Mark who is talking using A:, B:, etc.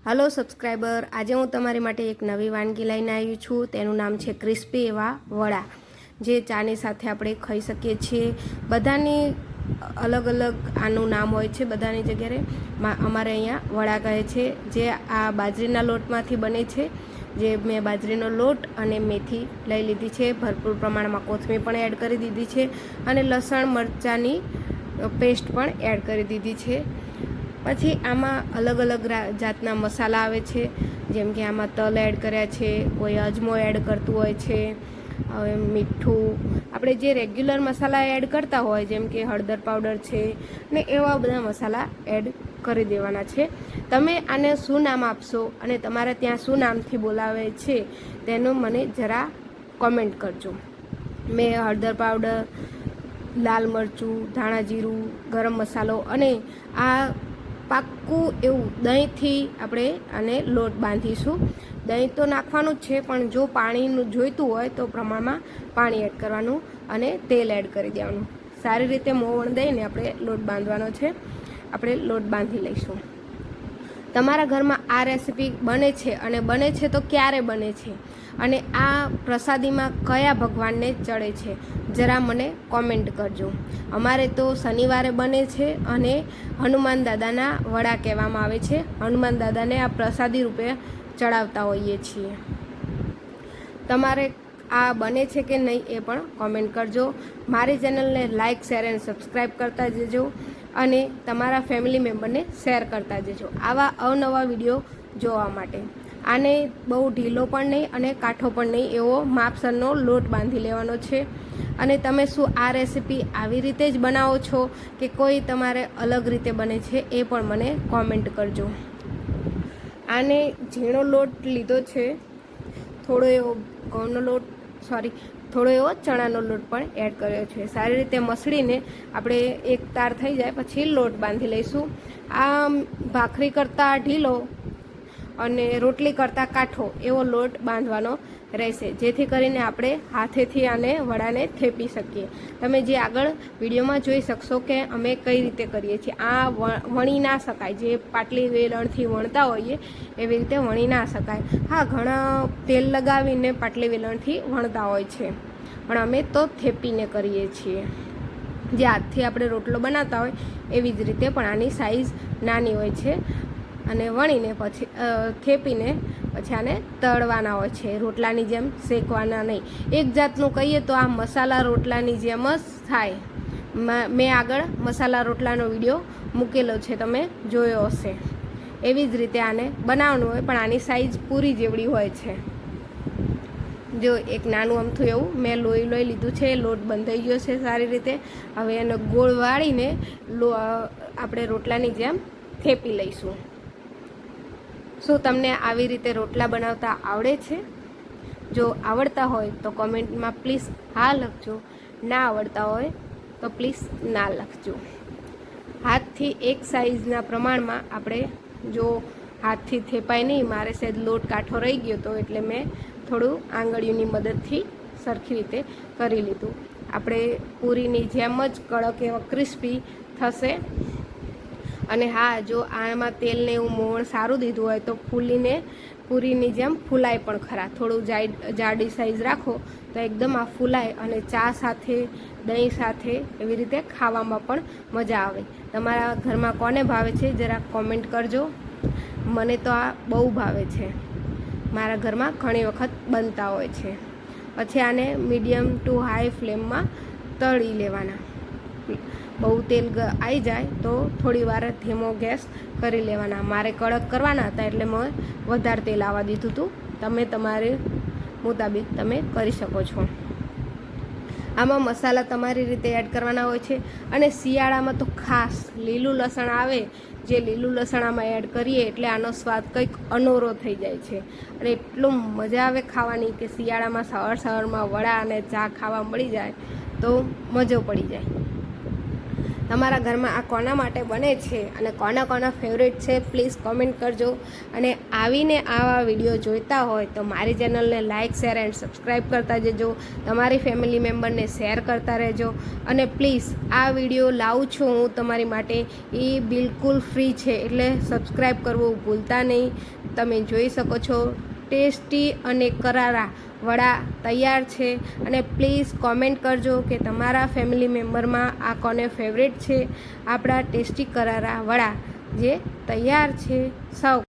A: Hello subscriber, આજે હું તમારી માટે એક નવી વાનગી લઈને આવી છું. તેનું નામ છે ક્રિસ્પી એવા વડા, જે ચાની સાથે આપણે ખાઈ શકીએ છીએ. બધાની અલગ અલગ આનું નામ હોય છે બધાની જગ્યાએ. અમારે અહીંયા વડા કહે છે, જે આ બાજરીના લોટમાંથી બને છે. જે મેં બાજરીનો લોટ અને મેથી લઈ લીધી છે, ભરપૂર પ્રમાણમાં કોથમીર પણ એડ કરી દીધી છે અને લસણ મરચાંની પેસ્ટ પણ એડ કરી દીધી છે. પછી આમાં અલગ અલગ જાતના મસાલા આવે છે, જેમ કે આમાં તલ એડ કર્યા છે, કોઈ અજમો એડ કરતું હોય છે, હવે મીઠું, આપણે જે રેગ્યુલર મસાલા એડ કરતા હોય જેમ કે હળદર પાવડર છે ને એવા બધા મસાલા એડ કરી દેવાના છે. તમે આને શું નામ આપશો અને તમારે ત્યાં શું નામથી બોલાવે છે તેનું મને જરા કોમેન્ટ કરજો. મેં હળદર પાવડર, લાલ મરચું, ધાણા જીરું, ગરમ મસાલો અને આ પાક્કું એવું દહીંથી આપણે આને લોટ બાંધીશું. દહીં તો નાખવાનું જ છે, પણ જો પાણીનું જોઈતું હોય તો પ્રમાણમાં પાણી એડ કરવાનું અને તેલ એડ કરી દેવાનું. સારી રીતે મોવણ દઈને આપણે લોટ બાંધવાનો છે. આપણે લોટ બાંધી લઈશું. તમારા ઘરમાં આ રેસીપી બને છે અને બને છે તો ક્યારે બને છે અને આ પ્રસાદીમાં કયા ભગવાનને ચડે છે જરા મને કોમેન્ટ કરજો. અમારે તો શનિવારે બને છે અને હનુમાન દાદાના વડા કહેવામાં આવે છે. હનુમાન દાદાને આ પ્રસાદી રૂપે ચડાવતા હોઈએ છીએ. તમારે આ બને છે કે નહીં એ પણ કોમેન્ટ કરજો. મારી ચેનલને લાઇક, શેર અને સબસ્ક્રાઈબ કરતા જજો અને તમારા ફેમિલી મેમ્બરને શેર કરતા જજો આવા અવનવા વિડીયો જોવા માટે. આને બહુ ઢીલો પણ નહીં અને કાઠો પણ નહીં એવો માપસરનો લોટ બાંધી લેવાનો છે. અને તમે શું આ રેસીપી આવી રીતે જ બનાવો છો કે કોઈ તમારે અલગ રીતે બને છે એ પણ મને કોમેન્ટ કરજો. આને ઝીણો લોટ લીધો છે, થોડો એવો ઘઉંનો લોટ, થોડો એવો ચણાનો લોટ પણ એડ કર્યો છે. સારી રીતે મસળીને આપણે એક તાર થઈ જાય પછી લોટ બાંધી લઈશું. આ ભાખરી કરતાં ઢીલો અને રોટલી કરતાં કાઠો એવો લોટ બાંધવાનો રહેશે, જેથી કરીને આપણે હાથેથી આને વડાને થેપી શકીએ. તમે જે આગળ વિડીયોમાં જોઈ શકશો કે અમે કઈ રીતે કરીએ છીએ. આ વણી ના શકાય, જે પાટલી વેલણથી વણતા હોઈએ એવી રીતે વણી ના શકાય. હા, ઘણા તેલ લગાવીને પાટલી વેલણથી વણતા હોય છે, પણ અમે તો થેપીને કરીએ છીએ. જે હાથથી આપણે રોટલો બનાવતા હોય એવી જ રીતે, પણ આની સાઈઝ નાની હોય છે અને વણીને પછી થેપીને પછી આને તળવાના હોય છે. રોટલાની જેમ શેકવાના નહીં. એક જાતનું કહીએ તો આ મસાલા રોટલાની જેમ જ થાય. મેં આગળ મસાલા રોટલાનો વિડીયો મૂકેલો છે, તમે જોયો હશે. એવી જ રીતે આને બનાવવાનું હોય, પણ આની સાઈઝ પૂરી જેવડી હોય છે. જો એક નાનું અમથું એવું મેં લોહી લીધું છે, લોટ બંધાઈ ગયો છે સારી રીતે. હવે એને ગોળ વાળીને આપણે રોટલાની જેમ થેપી લઈશું. શું તમને આવી રીતે રોટલા બનાવતા આવડે છે? જો આવડતા હોય તો કોમેન્ટમાં પ્લીઝ હા લખજો, ના આવડતા હોય તો પ્લીઝ ના લખજો. હાથથી એક સાઈઝના પ્રમાણમાં આપણે, જો હાથથી થેપાય નહીં, મારે સહેજ લોટ કાઠો રહી ગયો હતો એટલે મેં થોડું આંગળીઓની મદદથી સરખી રીતે કરી લીધું. આપણે પૂરીની જેમ જ કડક એવા ક્રિસ્પી થશે. અને હા, જો આમાં તેલને એવું મોવણ સારું દીધું હોય તો ફૂલીને પૂરીની જેમ ફૂલાય પણ ખરા. થોડું જાડી સાઈઝ રાખો તો એકદમ આ ફૂલાય અને ચા સાથે, દહીં સાથે એવી રીતે ખાવામાં પણ મજા આવે. તમારા ઘરમાં કોને ભાવે છે જરા કોમેન્ટ કરજો. મને તો આ બહુ ભાવે છે. મારા ઘરમાં ઘણી વખત બનતા હોય છે. પછી આને મીડિયમ ટુ હાઈ ફ્લેમમાં તળી લેવાના. બહુ તેલ આવી જાય તો થોડી વાર ધીમો ગેસ કરી લેવાના. મારે કડક કરવાના હતા એટલે મેં વધારે તેલ આવવા દીધું હતું. તમે તમારે મુતાબિક તમે કરી શકો છો. આમાં મસાલા તમારી રીતે એડ કરવાના હોય છે. અને શિયાળામાં તો ખાસ લીલું લસણ આવે, જે લીલું લસણ આમાં એડ કરીએ એટલે આનો સ્વાદ કંઈક અનોરો થઈ જાય છે અને એટલું મજા આવે ખાવાની કે શિયાળામાં સવારમાં વડા અને ચા ખાવા મળી જાય તો મજો પડી જાય. તમારા ઘરમાં આ કોના માટે બને છે અને કોના ફેવરેટ છે પ્લીઝ કોમેન્ટ કરજો. અને આવીને આવા વિડીયો જોઈતા હોય તો મારી ચેનલને લાઇક શેર એન્ડ સબસ્ક્રાઈબ કરતા જજો. તમારી ફેમિલી મેમ્બરને શેર કરતા રહેજો. અને પ્લીઝ આ વિડીયો લાવું છું હું તમારી માટે એ બિલકુલ ફ્રી છે, એટલે સબસ્ક્રાઈબ કરવું ભૂલતા નહીં. તમે જોઈ શકો છો ટેસ્ટી અને કરારા વડા તૈયાર છે. અને પ્લીઝ કોમેન્ટ કરજો કે તમારા ફેમિલી મેમ્બરમાં આ કોને ફેવરેટ છે. આપણા ટેસ્ટી કરારા વડા જે તૈયાર છે. સૌ